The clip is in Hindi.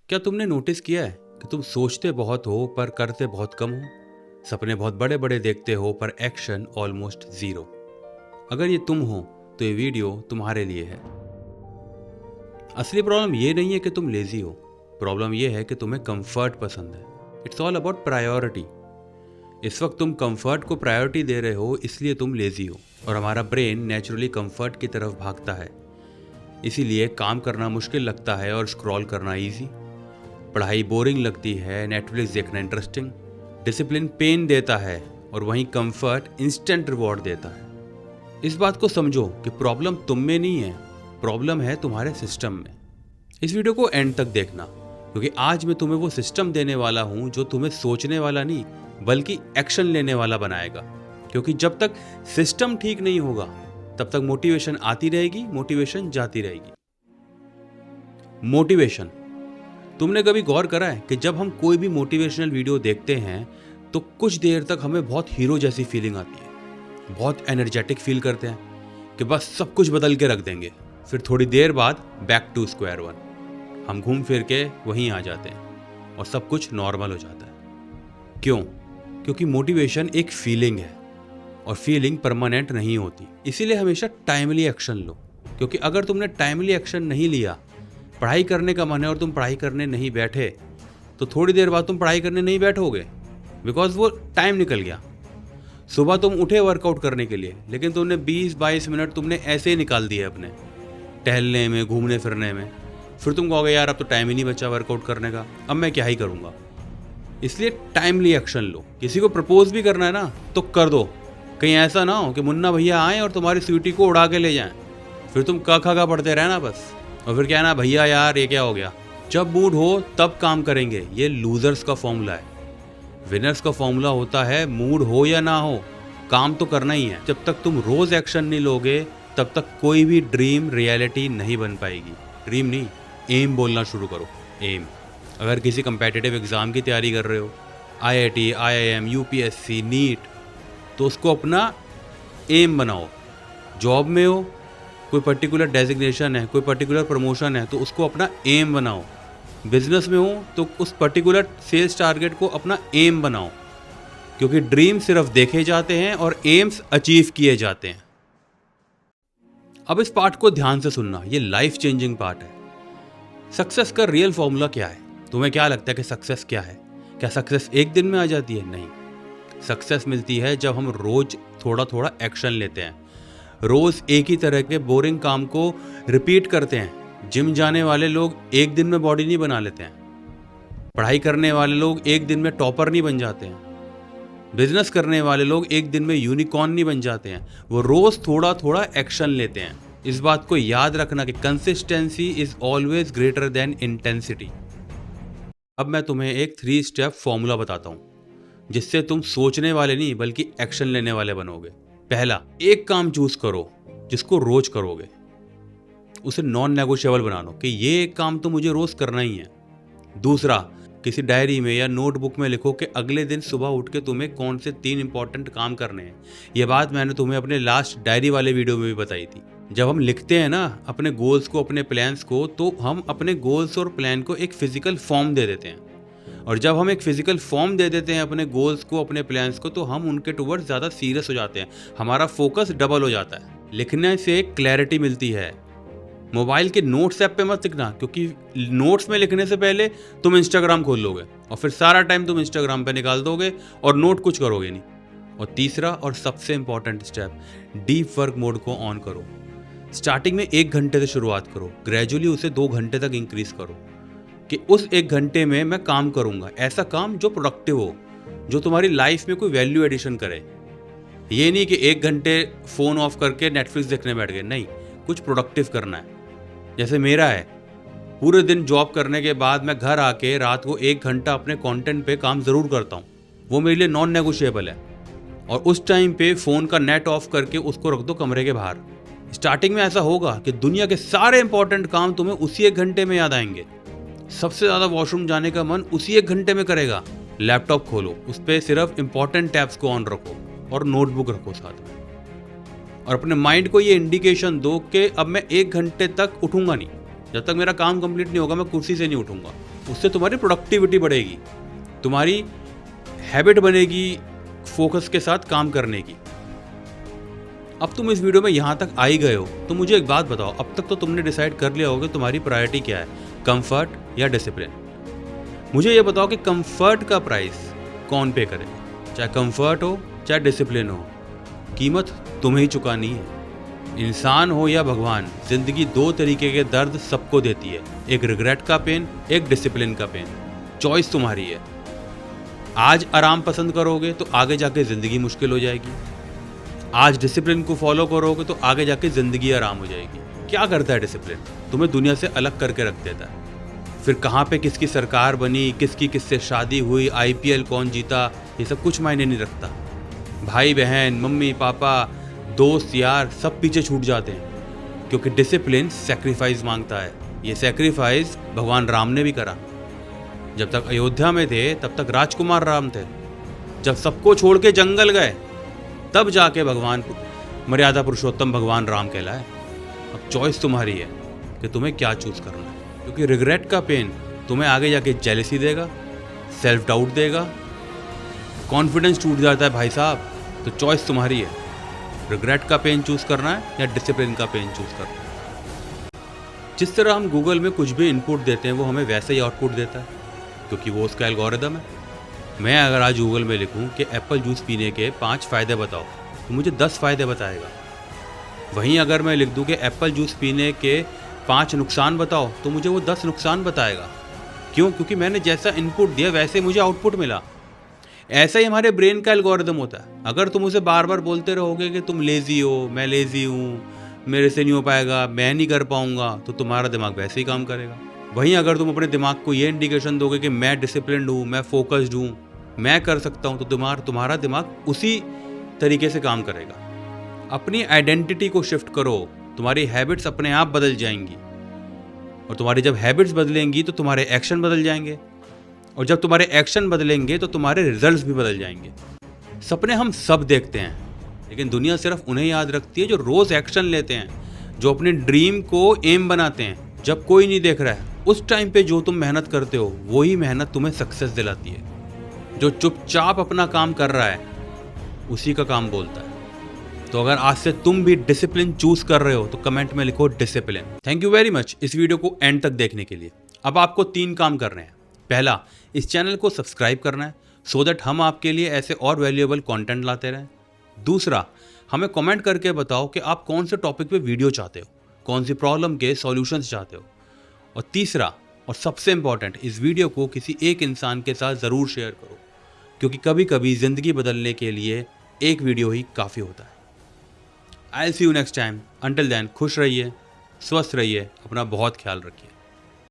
क्या तुमने नोटिस किया है कि तुम सोचते बहुत हो पर करते बहुत कम हो? सपने बहुत बड़े बड़े देखते हो पर एक्शन ऑलमोस्ट जीरो। अगर ये तुम हो तो ये वीडियो तुम्हारे लिए है। असली प्रॉब्लम ये नहीं है कि तुम लेजी हो, प्रॉब्लम ये है कि तुम्हें कंफर्ट पसंद है। It's all about priority. इस वक्त तुम कंफर्ट को प्रायोरिटी दे रहे हो, इसलिए तुम लेजी हो। और हमारा ब्रेन नेचुरली कंफर्ट की तरफ भागता है। इसीलिए काम करना मुश्किल लगता है और स्क्रॉल करना इजी। पढ़ाई बोरिंग लगती है, नेटफ्लिक्स देखना इंटरेस्टिंग। डिसिप्लिन पेन देता है और वहीं कंफर्ट इंस्टेंट रिवॉर्ड देता है। इस बात को समझो कि प्रॉब्लम तुम में नहीं है, प्रॉब्लम है तुम्हारे सिस्टम में। इस वीडियो को एंड तक देखना, क्योंकि आज मैं तुम्हें वो सिस्टम देने वाला हूं जो तुम्हें सोचने वाला नहीं बल्कि एक्शन लेने वाला बनाएगा। क्योंकि जब तक सिस्टम ठीक नहीं होगा तब तक मोटिवेशन आती रहेगी, मोटिवेशन जाती रहेगी। मोटिवेशन। तुमने कभी गौर करा है कि जब हम कोई भी मोटिवेशनल वीडियो देखते हैं तो कुछ देर तक हमें बहुत हीरो जैसी फीलिंग आती है, बहुत एनर्जेटिक फील करते हैं कि बस सब कुछ बदल के रख देंगे। फिर थोड़ी देर बाद बैक टू स्क्वायर वन, हम घूम फिर के वहीं आ जाते हैं और सब कुछ नॉर्मल हो जाता है। क्यों? क्योंकि मोटिवेशन एक फीलिंग है और फीलिंग परमानेंट नहीं होती। इसीलिए हमेशा टाइमली एक्शन लो, क्योंकि अगर तुमने टाइमली एक्शन नहीं लिया, पढ़ाई करने का मन है और तुम पढ़ाई करने नहीं बैठे, तो थोड़ी देर बाद तुम पढ़ाई करने नहीं बैठोगे, बिकॉज वो टाइम निकल गया। सुबह तुम उठे वर्कआउट करने के लिए, लेकिन तुमने 20-22 मिनट तुमने ऐसे ही निकाल दिए अपने टहलने में, घूमने फिरने में। फिर तुम कहोगे यार अब तो टाइम ही नहीं बचा वर्कआउट करने का, अब मैं क्या ही करूँगा। इसलिए टाइमली एक्शन लो। किसी को प्रपोज भी करना है ना तो कर दो। कहीं ऐसा ना हो कि मुन्ना भैया आए और तुम्हारी स्वीटी को उड़ा के ले जाएं, फिर तुम क ख ग पढ़ते रहना बस, और फिर क्या ना भैया यार ये क्या हो गया। जब मूड हो तब काम करेंगे, ये लूजर्स का फॉर्मूला है। विनर्स का फॉर्मूला होता है मूड हो या ना हो, काम तो करना ही है। जब तक तुम रोज एक्शन नहीं लोगे तब तक कोई भी ड्रीम रियलिटी नहीं बन पाएगी। ड्रीम नहीं, एम बोलना शुरू करो। एम। अगर किसी कंपेटिटिव एग्जाम की तैयारी कर रहे हो, IIT, IIM, UPSC, नीट, तो उसको अपना एम बनाओ। जॉब में हो, कोई पर्टिकुलर डेजिग्नेशन है, कोई पर्टिकुलर प्रमोशन है, तो उसको अपना एम बनाओ। बिजनेस में हो तो उस पर्टिकुलर सेल्स टारगेट को अपना एम बनाओ, क्योंकि ड्रीम सिर्फ देखे जाते हैं और एम्स अचीव किए जाते हैं। अब इस पार्ट को ध्यान से सुनना, ये लाइफ चेंजिंग पार्ट है। सक्सेस का रियल फॉर्मूला क्या है? तुम्हें क्या लगता है कि सक्सेस क्या है? क्या सक्सेस एक दिन में आ जाती है? नहीं। सक्सेस मिलती है जब हम रोज थोड़ा थोड़ा एक्शन लेते हैं, रोज एक ही तरह के बोरिंग काम को रिपीट करते हैं। जिम जाने वाले लोग एक दिन में बॉडी नहीं बना लेते हैं, पढ़ाई करने वाले लोग एक दिन में टॉपर नहीं बन जाते हैं, बिजनेस करने वाले लोग एक दिन में यूनिकॉर्न नहीं बन जाते हैं। वो रोज थोड़ा थोड़ा एक्शन लेते हैं। इस बात को याद रखना कि consistency is always greater than intensity. अब मैं तुम्हें एक 3 स्टेप फॉर्मूला बताता हूं, जिससे तुम सोचने वाले नहीं बल्कि एक्शन लेने वाले बनोगे। पहला, एक काम चूज करो जिसको रोज करोगे। उसे नॉन नेगोशिएबल बना लो कि ये एक काम तो मुझे रोज करना ही है। दूसरा, किसी डायरी में या नोटबुक में लिखो कि अगले दिन सुबह उठ के तुम्हें कौन से 3 इंपॉर्टेंट काम करने हैं। ये बात मैंने तुम्हें अपने लास्ट डायरी वाले वीडियो में भी बताई थी। जब हम लिखते हैं ना अपने गोल्स को, अपने प्लान्स को, तो हम अपने गोल्स और प्लान को एक फिजिकल फॉर्म दे देते हैं। और जब हम एक फिजिकल फॉर्म दे देते हैं अपने गोल्स को, अपने प्लान्स को, तो हम उनके टुवर्ड्स ज़्यादा सीरियस हो जाते हैं। हमारा फोकस डबल हो जाता है। लिखने से एक क्लैरिटी मिलती है। मोबाइल के नोट्स ऐप पे मत लिखना, क्योंकि नोट्स में लिखने से पहले तुम इंस्टाग्राम खोल लोगे और फिर सारा टाइम तुम इंस्टाग्राम पे निकाल दोगे और नोट कुछ करोगे नहीं। और तीसरा और सबसे important step, deep work mode को ऑन करो। स्टार्टिंग में 1 घंटे से शुरुआत करो, ग्रेजुअली उसे 2 घंटे तक इंक्रीज करो कि उस 1 घंटे में मैं काम करूंगा, ऐसा काम जो प्रोडक्टिव हो, जो तुम्हारी लाइफ में कोई वैल्यू एडिशन करे। ये नहीं कि 1 घंटे फ़ोन ऑफ करके नेटफ्लिक्स देखने बैठ गए, नहीं, कुछ प्रोडक्टिव करना है। जैसे मेरा है, पूरे दिन जॉब करने के बाद मैं घर आके रात को 1 घंटा अपने कंटेंट पे काम ज़रूर करता हूँ, वो मेरे लिए नॉन नेगोशिएबल है। और उस टाइम पे फ़ोन का नेट ऑफ करके उसको रख दो कमरे के बाहर। स्टार्टिंग में ऐसा होगा कि दुनिया के सारे इंपॉर्टेंट काम तुम्हें उसी 1 घंटे में याद आएंगे। सबसे ज़्यादा वॉशरूम जाने का मन उसी 1 घंटे में करेगा। लैपटॉप खोलो, उस पर सिर्फ इंपॉर्टेंट टैब्स को ऑन रखो और नोटबुक रखो साथ में, और अपने माइंड को ये इंडिकेशन दो कि अब मैं 1 घंटे तक उठूंगा नहीं, जब तक मेरा काम कंप्लीट नहीं होगा मैं कुर्सी से नहीं उठूंगा। उससे तुम्हारी प्रोडक्टिविटी बढ़ेगी, तुम्हारी हैबिट बनेगी फोकस के साथ काम करने की। अब तुम इस वीडियो में यहाँ तक आ ही गए हो तो मुझे एक बात बताओ, अब तक तो तुमने डिसाइड कर लिया होगा तुम्हारी प्रायोरिटी क्या है, कंफर्ट या डिसिप्लिन। मुझे ये बताओ कि कंफर्ट का प्राइस कौन पे करेगा, चाहे कंफर्ट हो चाहे डिसिप्लिन हो, कीमत तुम्हें ही चुकानी है। इंसान हो या भगवान, जिंदगी दो तरीके के दर्द सबको देती है, एक रिग्रेट का पेन, एक डिसिप्लिन का पेन। चॉइस तुम्हारी है। आज आराम पसंद करोगे तो आगे जाके जिंदगी मुश्किल हो जाएगी, आज डिसिप्लिन को फॉलो करोगे तो आगे जाके जिंदगी आराम हो जाएगी। क्या करता है डिसिप्लिन? तुम्हें दुनिया से अलग करके रख देता है। फिर कहाँ पे किसकी सरकार बनी, किसकी किससे शादी हुई, IPL कौन जीता, ये सब कुछ मायने नहीं रखता। भाई बहन, मम्मी पापा, दोस्त यार सब पीछे छूट जाते हैं, क्योंकि डिसिप्लिन सेक्रीफाइस मांगता है। ये सेक्रीफाइस भगवान राम ने भी करा। जब तक अयोध्या में थे तब तक राजकुमार राम थे, जब सबको छोड़ के जंगल गए तब जाके भगवान मर्यादा पुरुषोत्तम भगवान राम कहलाए। अब चॉइस तुम्हारी है कि तुम्हें क्या चूज करना है, क्योंकि रिग्रेट का पेन तुम्हें आगे जाके जेलसी देगा, सेल्फ डाउट देगा, कॉन्फिडेंस टूट जाता है भाई साहब। तो चॉइस तुम्हारी है, रिग्रेट का पेन चूज करना है या डिसिप्लिन का पेन चूज करना है। जिस तरह हम गूगल में कुछ भी इनपुट देते हैं वो हमें वैसे ही आउटपुट देता है, क्योंकि वो उसका एल्गोरिदम है। मैं अगर आज गूगल में लिखूं कि एप्पल जूस पीने के 5 फ़ायदे बताओ तो मुझे 10 फ़ायदे बताएगा। वहीं अगर मैं लिख दूं कि एप्पल जूस पीने के 5 नुकसान बताओ तो मुझे वो 10 नुकसान बताएगा। क्यों? क्योंकि मैंने जैसा इनपुट दिया वैसे मुझे आउटपुट मिला। ऐसा ही हमारे ब्रेन का एल्गोरिदम होता है। अगर तुम उसे बार बार बोलते रहोगे कि तुम लेज़ी हो, मैं लेज़ी हूँ, मेरे से नहीं हो पाएगा, मैं नहीं कर पाऊँगा, तो तुम्हारा दिमाग वैसे ही काम करेगा। वहीं अगर तुम अपने दिमाग को ये इंडिकेशन दोगे कि मैं डिसिप्लिन्ड हूँ, मैं फोकस्ड हूँ, मैं कर सकता हूँ, तो तुम्हारा दिमाग उसी तरीके से काम करेगा। अपनी आइडेंटिटी को शिफ्ट करो, तुम्हारी हैबिट्स अपने आप बदल जाएंगी, और तुम्हारी जब हैबिट्स बदलेंगी तो तुम्हारे एक्शन बदल जाएंगे, और जब तुम्हारे एक्शन बदलेंगे तो तुम्हारे रिजल्ट्स भी बदल जाएंगे। सपने हम सब देखते हैं, लेकिन दुनिया सिर्फ उन्हें याद रखती है जो रोज़ एक्शन लेते हैं, जो अपने ड्रीम को एम बनाते हैं। जब कोई नहीं देख रहा है उस टाइम पे जो तुम मेहनत करते हो वही मेहनत तुम्हें सक्सेस दिलाती है। जो चुपचाप अपना काम कर रहा है उसी का काम बोलता है। तो अगर आज से तुम भी डिसिप्लिन चूज कर रहे हो तो कमेंट में लिखो discipline. Thank you very much इस वीडियो को एंड तक देखने के लिए। अब आपको 3 काम करने हैं। पहला, इस चैनल को सब्सक्राइब करना है सो दैट हम आपके लिए ऐसे और वैल्यूएबल कंटेंट लाते रहें। दूसरा, हमें कमेंट करके बताओ कि आप कौन से टॉपिक पे वीडियो चाहते हो, कौन सी प्रॉब्लम के सॉल्यूशंस चाहते हो। और तीसरा और सबसे इंपॉर्टेंट, इस वीडियो को किसी एक इंसान के साथ ज़रूर शेयर करो, क्योंकि कभी कभी ज़िंदगी बदलने के लिए एक वीडियो ही काफ़ी होता है। I will see you next time. Until then खुश रहिए, स्वस्थ रहिए, अपना बहुत ख्याल रखिए।